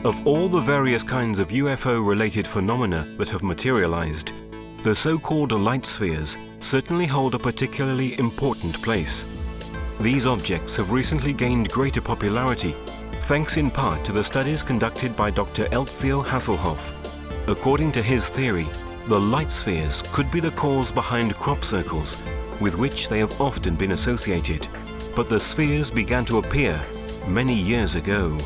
Of all the various kinds of UFO-related phenomena that have materialized, the so-called light spheres certainly hold a particularly important place. These objects have recently gained greater popularity, thanks in part to the studies conducted by Dr. Eltjo Haselhoff. According to his theory, the light spheres could be the cause behind crop circles, with which they have often been associated. But the spheres began to appear many years ago.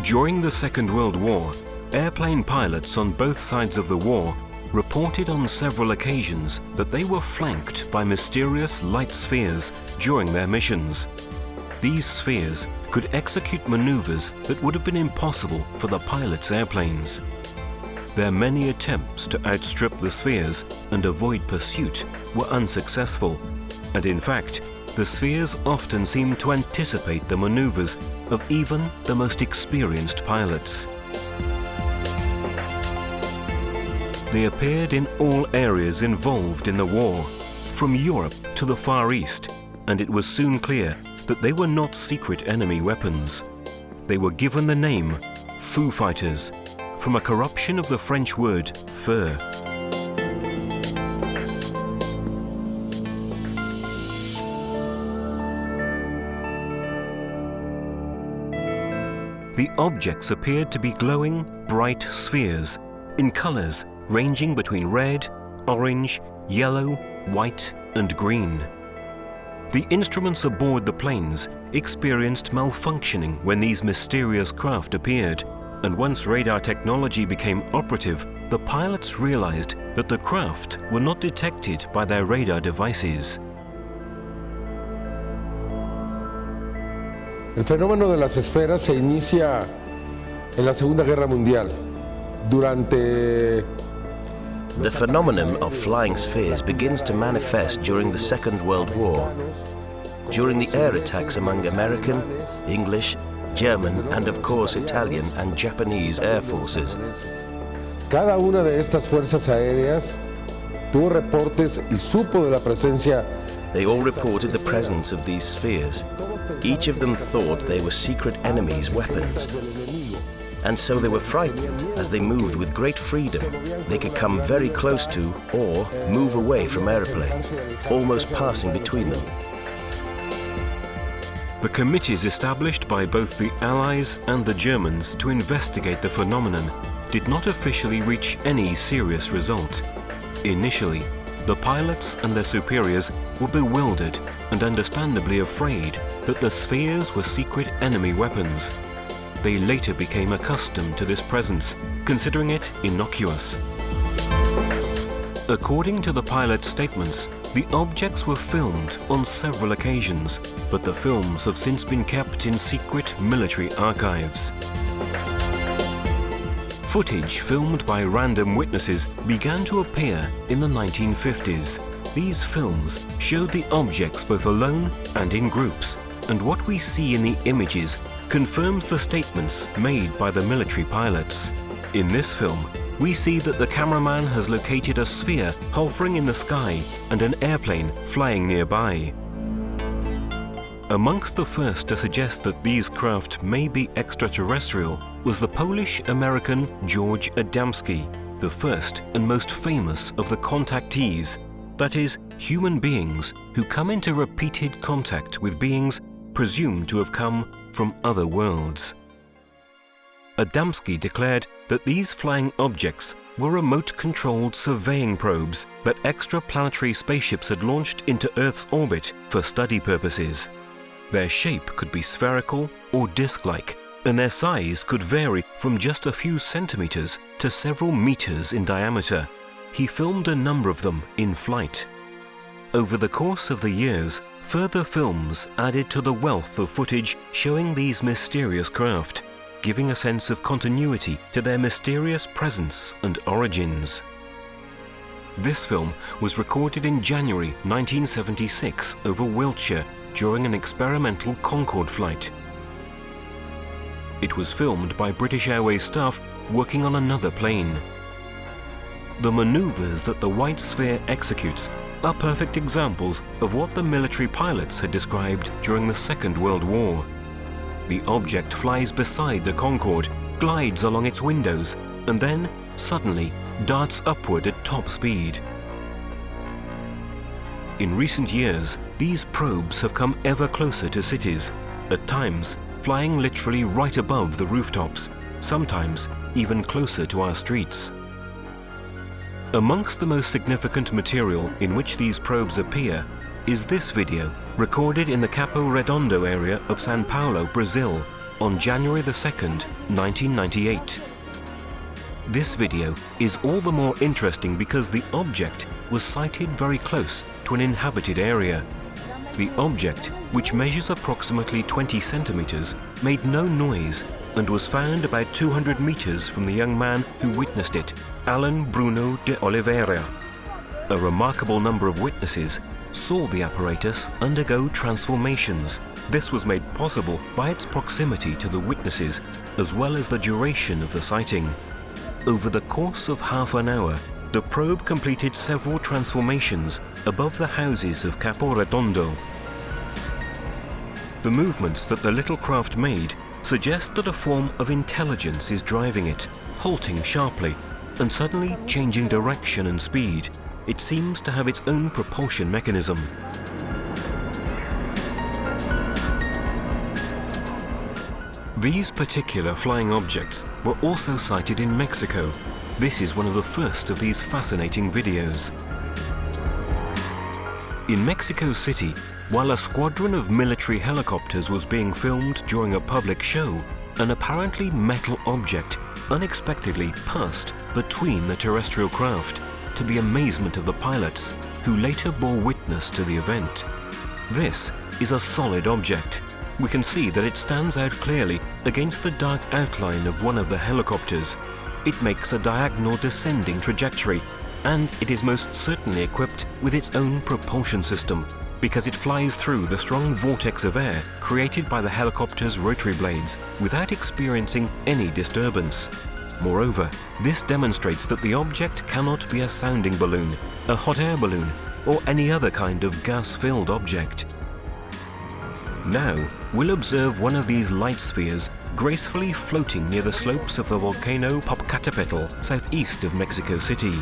During the Second World War, airplane pilots on both sides of the war reported on several occasions that they were flanked by mysterious light spheres during their missions. These spheres could execute maneuvers that would have been impossible for the pilots' airplanes. Their many attempts to outstrip the spheres and avoid pursuit were unsuccessful, and in fact, the spheres often seemed to anticipate the maneuvers of even the most experienced pilots. They appeared in all areas involved in the war, from Europe to the Far East, and it was soon clear that they were not secret enemy weapons. They were given the name Foo Fighters, from a corruption of the French word feu. The objects appeared to be glowing, bright spheres in colors ranging between red, orange, yellow, white, and green. The instruments aboard the planes experienced malfunctioning when these mysterious craft appeared, and once radar technology became operative, the pilots realized that the craft were not detected by their radar devices. El fenómeno de las esferas se inicia en la Segunda Guerra Mundial. The phenomenon of flying spheres begins to manifest during the Second World War, during the air attacks among American, English, German, and of course Italian and Japanese air forces. Cada una de estas fuerzas aéreas tuvo reportes y supo de la presencia. They all reported the presence of these spheres. Each of them thought they were secret enemies' weapons. And so they were frightened as they moved with great freedom. They could come very close to or move away from airplanes, almost passing between them. The committees established by both the Allies and the Germans to investigate the phenomenon did not officially reach any serious result. Initially, the pilots and their superiors were bewildered and understandably afraid that the spheres were secret enemy weapons. They later became accustomed to this presence, considering it innocuous. According to the pilots' statements, the objects were filmed on several occasions, but the films have since been kept in secret military archives. Footage filmed by random witnesses began to appear in the 1950s. These films showed the objects both alone and in groups, and what we see in the images confirms the statements made by the military pilots. In this film, we see that the cameraman has located a sphere hovering in the sky and an airplane flying nearby. Amongst the first to suggest that these craft may be extraterrestrial was the Polish-American George Adamski, the first and most famous of the contactees, that is, human beings who come into repeated contact with beings presumed to have come from other worlds. Adamski declared that these flying objects were remote-controlled surveying probes that extraplanetary spaceships had launched into Earth's orbit for study purposes. Their shape could be spherical or disc-like, and their size could vary from just a few centimeters to several meters in diameter. He filmed a number of them in flight. Over the course of the years, further films added to the wealth of footage showing these mysterious craft, giving a sense of continuity to their mysterious presence and origins. This film was recorded in January 1976 over Wiltshire during an experimental Concorde flight. It was filmed by British Airways staff working on another plane. The maneuvers that the white sphere executes are perfect examples of what the military pilots had described during the Second World War. The object flies beside the Concorde, glides along its windows, and then, suddenly, darts upward at top speed. In recent years, these probes have come ever closer to cities, at times flying literally right above the rooftops, sometimes even closer to our streets. Amongst the most significant material in which these probes appear is this video, recorded in the Capão Redondo area of São Paulo, Brazil, on January the 2nd, 1998. This video is all the more interesting because the object was sighted very close to an inhabited area. The object, which measures approximately 20 centimeters, made no noise and was found about 200 meters from the young man who witnessed it, Alan Bruno de Oliveira. A remarkable number of witnesses saw the apparatus undergo transformations. This was made possible by its proximity to the witnesses, as well as the duration of the sighting. Over the course of half an hour, the probe completed several transformations above the houses of Capão Redondo. The movements that the little craft made suggest that a form of intelligence is driving it, halting sharply and suddenly changing direction and speed. It seems to have its own propulsion mechanism. These particular flying objects were also sighted in Mexico. This is one of the first of these fascinating videos. In Mexico City, while a squadron of military helicopters was being filmed during a public show, an apparently metal object unexpectedly passed between the terrestrial craft, to the amazement of the pilots, who later bore witness to the event. This is a solid object. We can see that it stands out clearly against the dark outline of one of the helicopters. It makes a diagonal descending trajectory, and it is most certainly equipped with its own propulsion system, because it flies through the strong vortex of air created by the helicopter's rotary blades without experiencing any disturbance. Moreover, this demonstrates that the object cannot be a sounding balloon, a hot air balloon, or any other kind of gas-filled object. Now, we'll observe one of these light spheres gracefully floating near the slopes of the volcano Popocatépetl, southeast of Mexico City.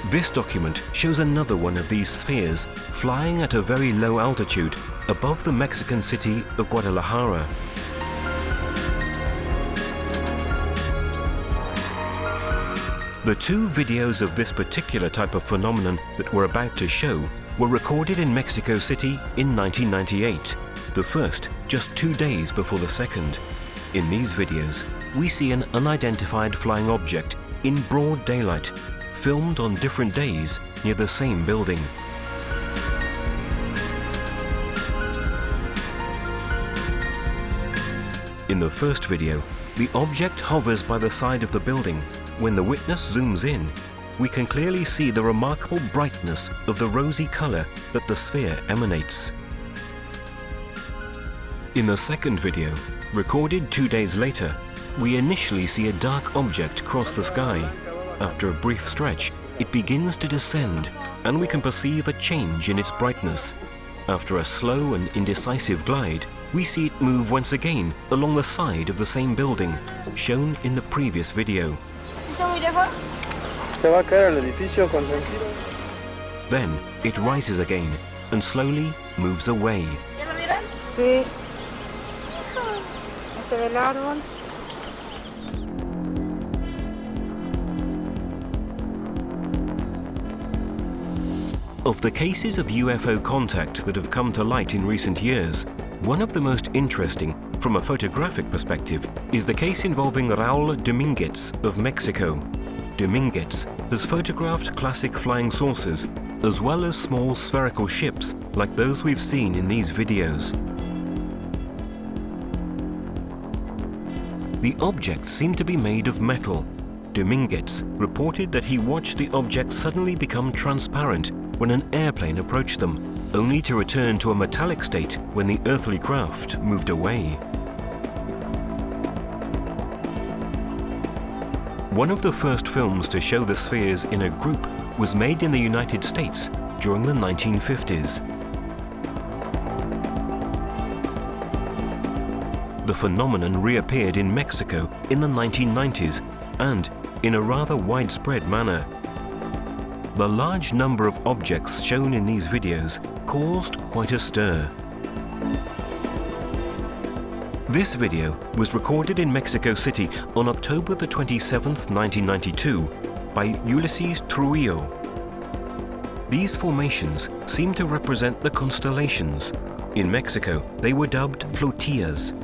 This document shows another one of these spheres flying at a very low altitude above the Mexican city of Guadalajara. The two videos of this particular type of phenomenon that we're about to show were recorded in Mexico City in 1998, the first just 2 days before the second. In these videos, we see an unidentified flying object in broad daylight, filmed on different days near the same building. In the first video, the object hovers by the side of the building. When the witness zooms in, we can clearly see the remarkable brightness of the rosy color that the sphere emanates. In the second video, recorded 2 days later, we initially see a dark object cross the sky. After a brief stretch, it begins to descend, and we can perceive a change in its brightness. After a slow and indecisive glide, we see it move once again along the side of the same building, shown in the previous video. Then it rises again and slowly moves away. Of the cases of UFO contact that have come to light in recent years, one of the most interesting, from a photographic perspective, is the case involving Raúl Domínguez of Mexico. Domínguez has photographed classic flying saucers, as well as small spherical ships like those we've seen in these videos. The objects seem to be made of metal. Domínguez reported that he watched the objects suddenly become transparent when an airplane approached them, only to return to a metallic state when the earthly craft moved away. One of the first films to show the spheres in a group was made in the United States during the 1950s. The phenomenon reappeared in Mexico in the 1990s and in a rather widespread manner. The large number of objects shown in these videos caused quite a stir. This video was recorded in Mexico City on October the 27th, 1992 by Ulises Trujillo. These formations seem to represent the constellations. In Mexico, they were dubbed flotillas.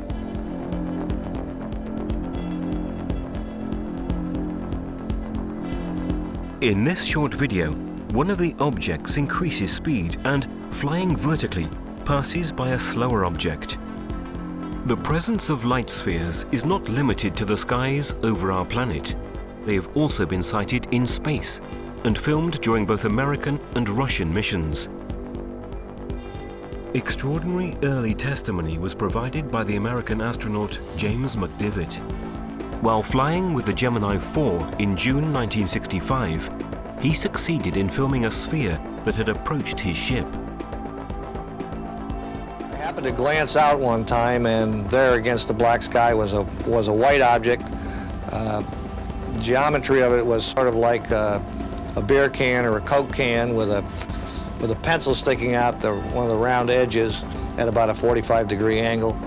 In this short video, one of the objects increases speed and, flying vertically, passes by a slower object. The presence of light spheres is not limited to the skies over our planet. They have also been sighted in space and filmed during both American and Russian missions. Extraordinary early testimony was provided by the American astronaut James McDivitt. While flying with the Gemini 4 in June 1965, he succeeded in filming a sphere that had approached his ship. I happened to glance out one time, and there against the black sky was a white object. Geometry of it was sort of like a beer can or a Coke can with a pencil sticking out one of the round edges at about a 45-degree angle.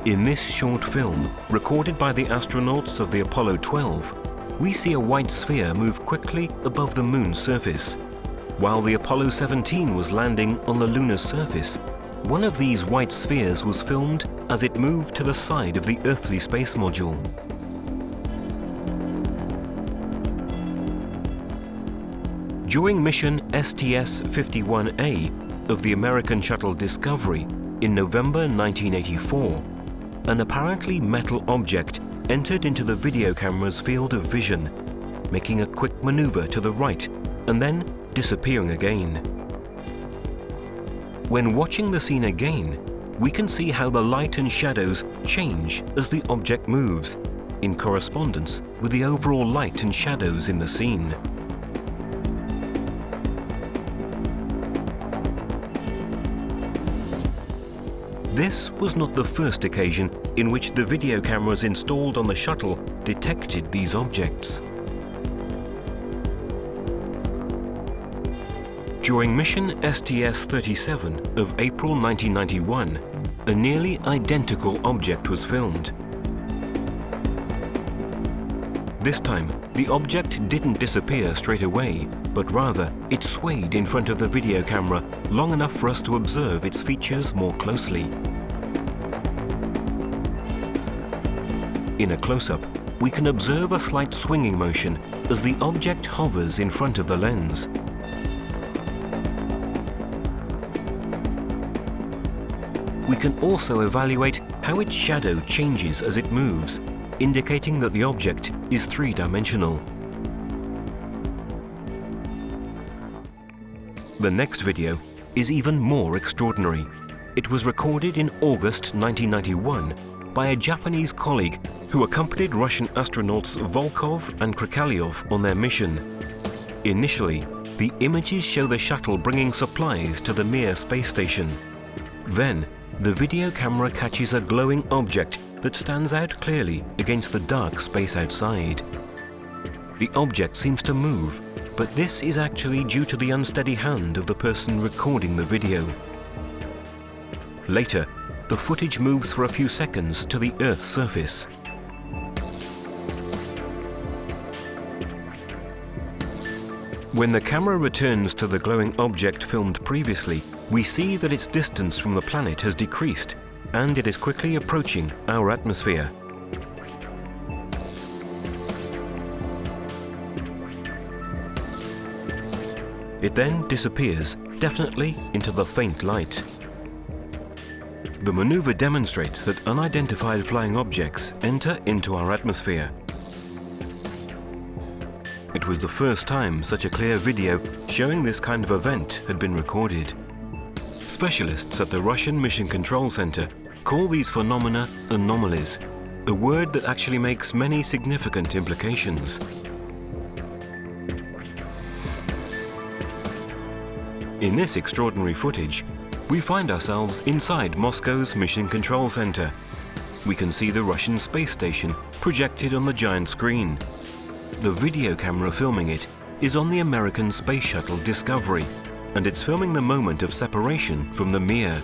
In this short film, recorded by the astronauts of the Apollo 12, we see a white sphere move quickly above the moon's surface. While the Apollo 17 was landing on the lunar surface, one of these white spheres was filmed as it moved to the side of the earthly space module. During mission STS-51A of the American shuttle Discovery in November 1984, an apparently metal object entered into the video camera's field of vision, making a quick maneuver to the right and then disappearing again. When watching the scene again, we can see how the light and shadows change as the object moves, in correspondence with the overall light and shadows in the scene. This was not the first occasion in which the video cameras installed on the shuttle detected these objects. During mission STS-37 of April 1991, a nearly identical object was filmed. This time, the object didn't disappear straight away, but rather it swayed in front of the video camera long enough for us to observe its features more closely. In a close-up, we can observe a slight swinging motion as the object hovers in front of the lens. We can also evaluate how its shadow changes as it moves, indicating that the object is three-dimensional. The next video is even more extraordinary. It was recorded in August 1991 by a Japanese colleague who accompanied Russian astronauts Volkov and Krikalev on their mission. Initially, the images show the shuttle bringing supplies to the Mir space station. Then, the video camera catches a glowing object that stands out clearly against the dark space outside. The object seems to move, but this is actually due to the unsteady hand of the person recording the video. Later, the footage moves for a few seconds to the Earth's surface. When the camera returns to the glowing object filmed previously, we see that its distance from the planet has decreased, and it is quickly approaching our atmosphere. It then disappears, definitely into the faint light. The maneuver demonstrates that unidentified flying objects enter into our atmosphere. It was the first time such a clear video showing this kind of event had been recorded. Specialists at the Russian Mission Control Center call these phenomena anomalies, a word that actually makes many significant implications. In this extraordinary footage, we find ourselves inside Moscow's Mission Control Center. We can see the Russian space station projected on the giant screen. The video camera filming it is on the American space shuttle Discovery, and it's filming the moment of separation from the Mir,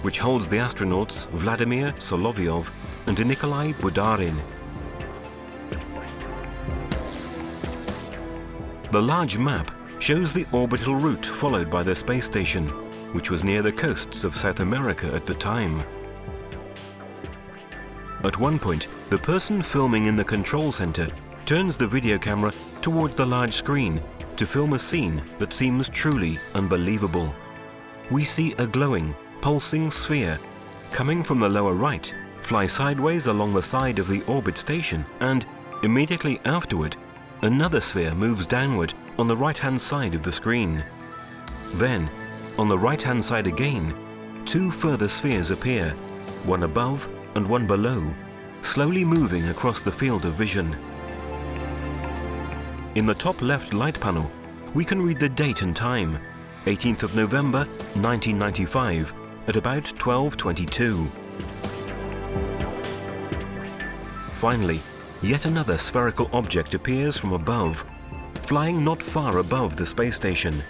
which holds the astronauts Vladimir Solovyov and Nikolai Budarin. The large map shows the orbital route followed by the space station, which was near the coasts of South America at the time. At one point, the person filming in the control center turns the video camera toward the large screen to film a scene that seems truly unbelievable. We see a glowing, pulsing sphere coming from the lower right, fly sideways along the side of the orbit station, and immediately afterward, another sphere moves downward on the right-hand side of the screen. Then, on the right-hand side again, two further spheres appear, one above and one below, slowly moving across the field of vision. In the top left light panel, we can read the date and time, 18th of November 1995, at about 12:22. Finally, yet another spherical object appears from above, flying not far above the space station.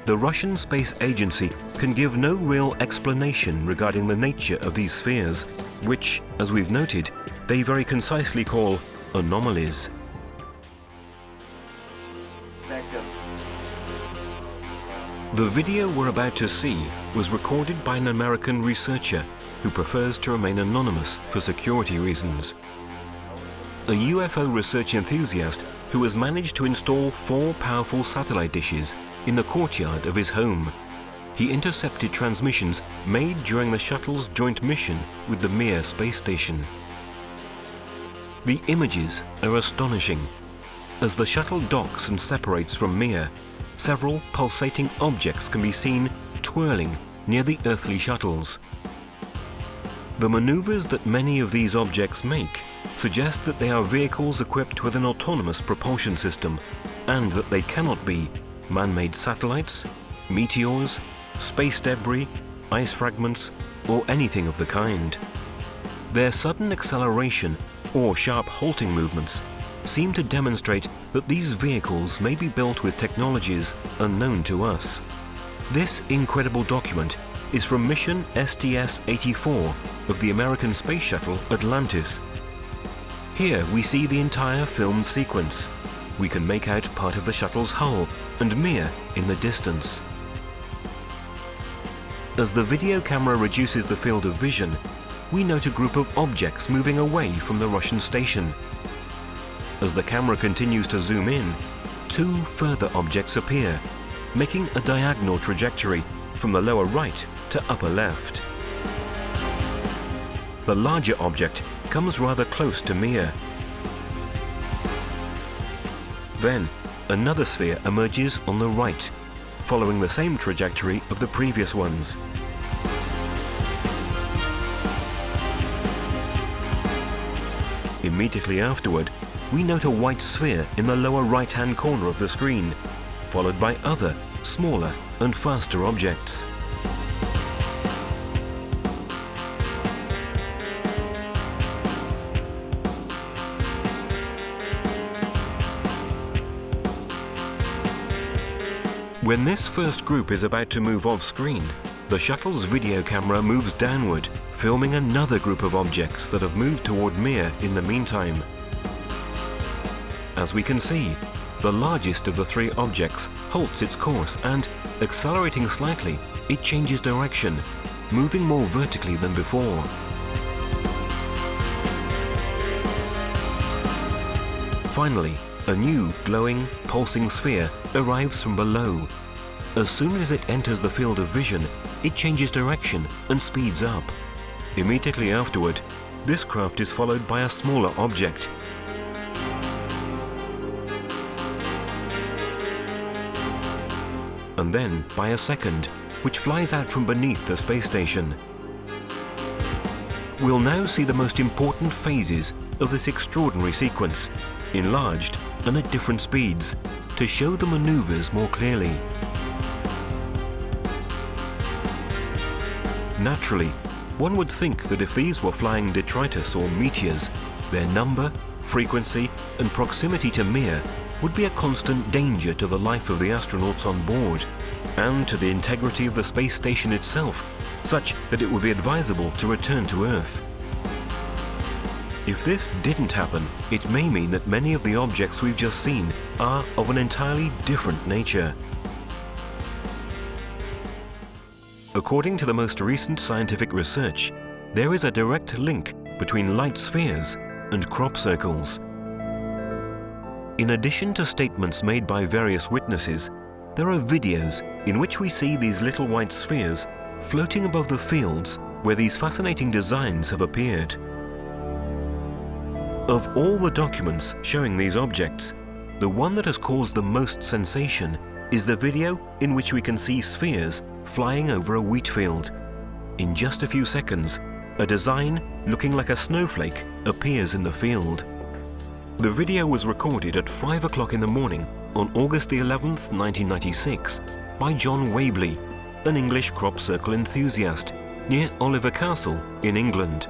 The Russian Space Agency can give no real explanation regarding the nature of these spheres, which, as we've noted, they very concisely call anomalies. The video we're about to see was recorded by an American researcher who prefers to remain anonymous for security reasons. A UFO research enthusiast who has managed to install 4 powerful satellite dishes in the courtyard of his home. He intercepted transmissions made during the shuttle's joint mission with the Mir space station. The images are astonishing. As the shuttle docks and separates from Mir, several pulsating objects can be seen twirling near the earthly shuttles. The maneuvers that many of these objects make suggest that they are vehicles equipped with an autonomous propulsion system, and that they cannot be man-made satellites, meteors, space debris, ice fragments, or anything of the kind. Their sudden acceleration or sharp halting movements seem to demonstrate that these vehicles may be built with technologies unknown to us. This incredible document is from mission STS-84 of the American space shuttle Atlantis. Here we see the entire filmed sequence. We can make out part of the shuttle's hull and Mir in the distance. As the video camera reduces the field of vision, we note a group of objects moving away from the Russian station. As the camera continues to zoom in, 2 further objects appear, making a diagonal trajectory from the lower right to upper left. The larger object comes rather close to Mir. Then, another sphere emerges on the right, following the same trajectory of the previous ones. Immediately afterward, we note a white sphere in the lower right-hand corner of the screen, followed by other, smaller and faster objects. When this first group is about to move off-screen, the shuttle's video camera moves downward, filming another group of objects that have moved toward Mir in the meantime. As we can see, the largest of the 3 objects halts its course and, accelerating slightly, it changes direction, moving more vertically than before. Finally, a new glowing, pulsing sphere arrives from below. As soon as it enters the field of vision, it changes direction and speeds up. Immediately afterward, this craft is followed by a smaller object. and then by a second, which flies out from beneath the space station. We'll now see the most important phases of this extraordinary sequence, enlarged and at different speeds, to show the manoeuvres more clearly. Naturally, one would think that if these were flying detritus or meteors, their number, frequency and proximity to Mir would be a constant danger to the life of the astronauts on board and to the integrity of the space station itself, such that it would be advisable to return to Earth. If this didn't happen, it may mean that many of the objects we've just seen are of an entirely different nature. According to the most recent scientific research, there is a direct link between light spheres and crop circles. In addition to statements made by various witnesses, there are videos in which we see these little white spheres floating above the fields where these fascinating designs have appeared. Of all the documents showing these objects, the one that has caused the most sensation is the video in which we can see spheres flying over a wheat field. In just a few seconds, a design looking like a snowflake appears in the field. The video was recorded at 5 o'clock in the morning on August the 11th, 1996 by John Wabley, an English crop circle enthusiast near Oliver Castle in England.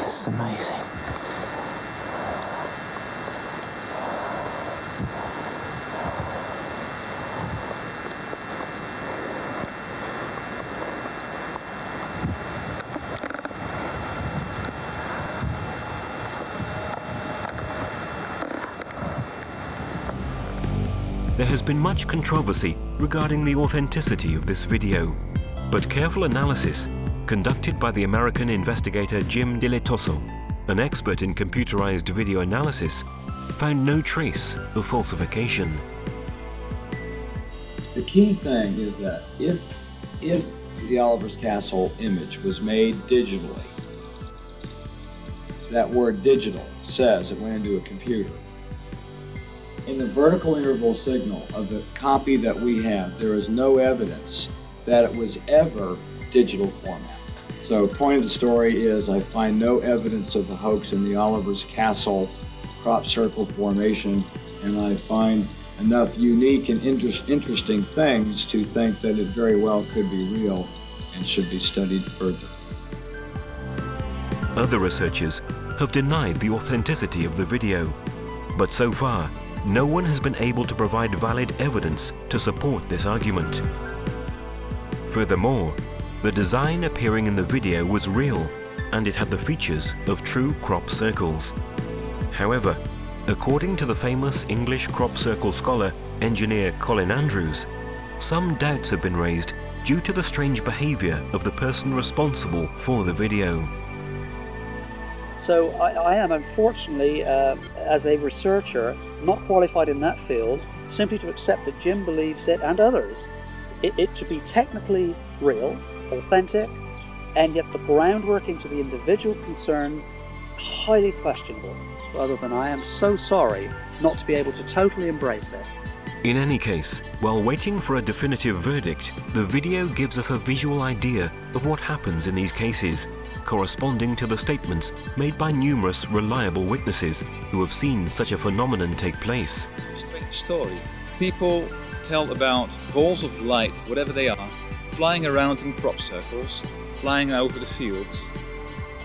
This is amazing. There has been much controversy regarding the authenticity of this video, but careful analysis conducted by the American investigator Jim DILETTOSO, an expert in computerized video analysis, found no trace of falsification. The key thing is that if the Oliver's Castle image was made digitally, that word digital says it went into a computer. In the vertical interval signal of the copy that we have, there is no evidence that it was ever digital format. So point of the story is I find no evidence of the hoax in the Oliver's Castle crop circle formation, and I find enough unique and interesting things to think that it very well could be real and should be studied further. Other researchers have denied the authenticity of the video, but so far, no one has been able to provide valid evidence to support this argument. Furthermore, the design appearing in the video was real, and it had the features of true crop circles. However, according to the famous English crop circle scholar, engineer Colin Andrews, some doubts have been raised due to the strange behavior of the person responsible for the video. So I am, unfortunately, as a researcher, not qualified in that field, simply to accept that Jim believes it, and others, it to be technically real, authentic, and yet the groundwork into the individual concerned is highly questionable, rather than I am so sorry not to be able to totally embrace it. In any case, while waiting for a definitive verdict, the video gives us a visual idea of what happens in these cases, corresponding to the statements made by numerous reliable witnesses who have seen such a phenomenon take place. Strange story. People tell about balls of light, whatever they are, flying around in crop circles, flying over the fields,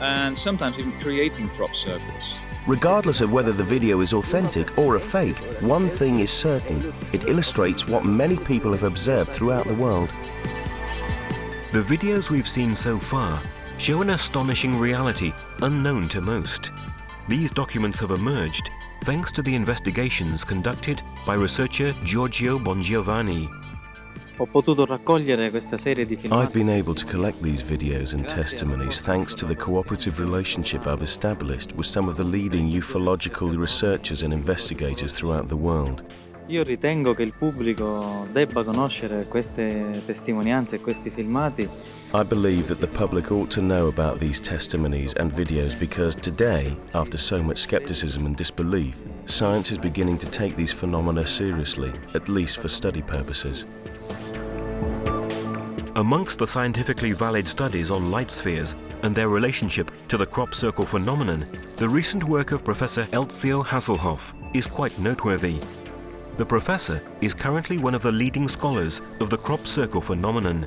and sometimes even creating crop circles. Regardless of whether the video is authentic or a fake, one thing is certain: it illustrates what many people have observed throughout the world. The videos we've seen so far show an astonishing reality unknown to most. These documents have emerged thanks to the investigations conducted by researcher GIORGIO Bongiovanni. I've been able to collect these videos and testimonies thanks to the cooperative relationship I've established with some of the leading ufological researchers and investigators throughout the world. Io ritengo che il pubblico debba conoscere queste testimonianze e questi filmati I believe that the public ought to know about these testimonies and videos because today, after so much skepticism and disbelief, science is beginning to take these phenomena seriously, at least for study purposes. Amongst the scientifically valid studies on light spheres and their relationship to the crop circle phenomenon, the recent work of Professor Eltjo Haselhoff is quite noteworthy. The professor is currently one of the leading scholars of the crop circle phenomenon.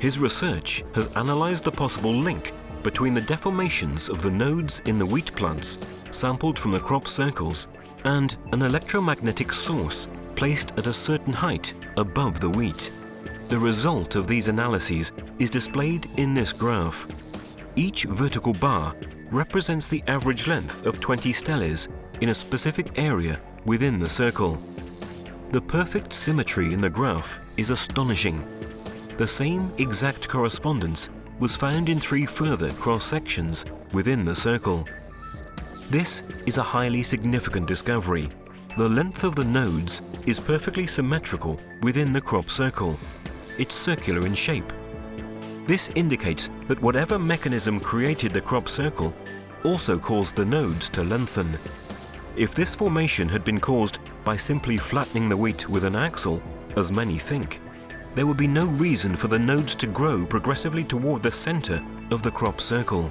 His research has analyzed the possible link between the deformations of the nodes in the wheat plants sampled from the crop circles and an electromagnetic source placed at a certain height above the wheat. The result of these analyses is displayed in this graph. Each vertical bar represents the average length of 20 steles in a specific area within the circle. The perfect symmetry in the graph is astonishing. The same exact correspondence was found in 3 further cross-sections within the circle. This is a highly significant discovery. The length of the nodes is perfectly symmetrical within the crop circle. It's circular in shape. This indicates that whatever mechanism created the crop circle also caused the nodes to lengthen. If this formation had been caused by simply flattening the wheat with an axle, as many think, there would be no reason for the nodes to grow progressively toward the center of the crop circle.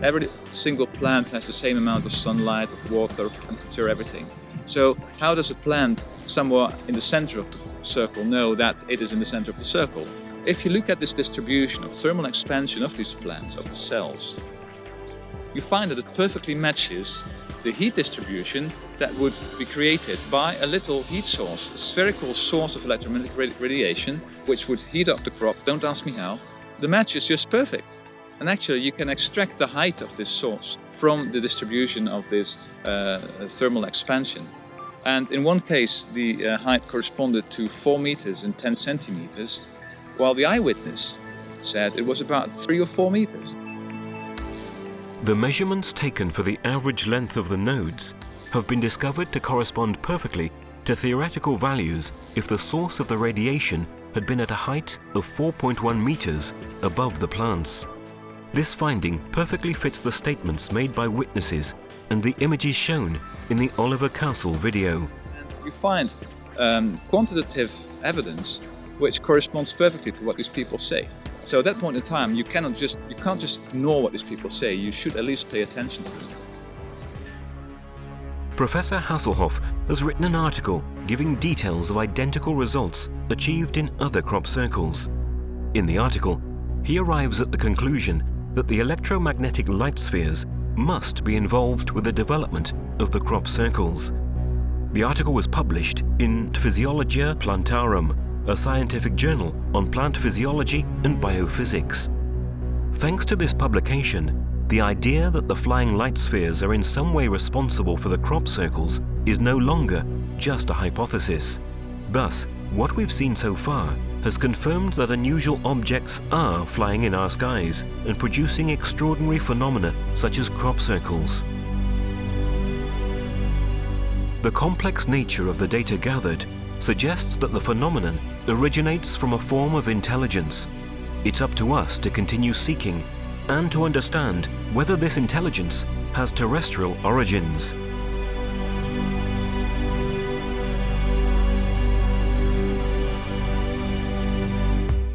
Every single plant has the same amount of sunlight, of water, of temperature, everything. So how does a plant somewhere in the center of the circle know that it is in the center of the circle? If you look at this distribution of thermal expansion of these plants, of the cells, you find that it perfectly matches the heat distribution that would be created by a little heat source, a spherical source of electromagnetic radiation, which would heat up the crop. Don't ask me how. The match is just perfect. And actually you can extract the height of this source from the distribution of this thermal expansion. And in one case, the height corresponded to 4 meters and 10 centimeters, while the eyewitness said it was about 3 or 4 meters. The measurements taken for the average length of the nodes have been discovered to correspond perfectly to theoretical values if the source of the radiation had been at a height of 4.1 meters above the plants. This finding perfectly fits the statements made by witnesses and the images shown in the Oliver Castle video. You find quantitative evidence which corresponds perfectly to what these people say. So at that point in time, you can't just ignore what these people say. You should at least pay attention to them. Professor Haselhoff has written an article giving details of identical results achieved in other crop circles. In the article, he arrives at the conclusion that the electromagnetic light spheres must be involved with the development of the crop circles. The article was published in Physiologia Plantarum, a scientific journal on plant physiology and biophysics. Thanks to this publication, the idea that the flying light spheres are in some way responsible for the crop circles is no longer just a hypothesis. Thus, what we've seen so far has confirmed that unusual objects are flying in our skies and producing extraordinary phenomena such as crop circles. The complex nature of the data gathered suggests that the phenomenon originates from a form of intelligence. It's up to us to continue seeking and to understand whether this intelligence has terrestrial origins.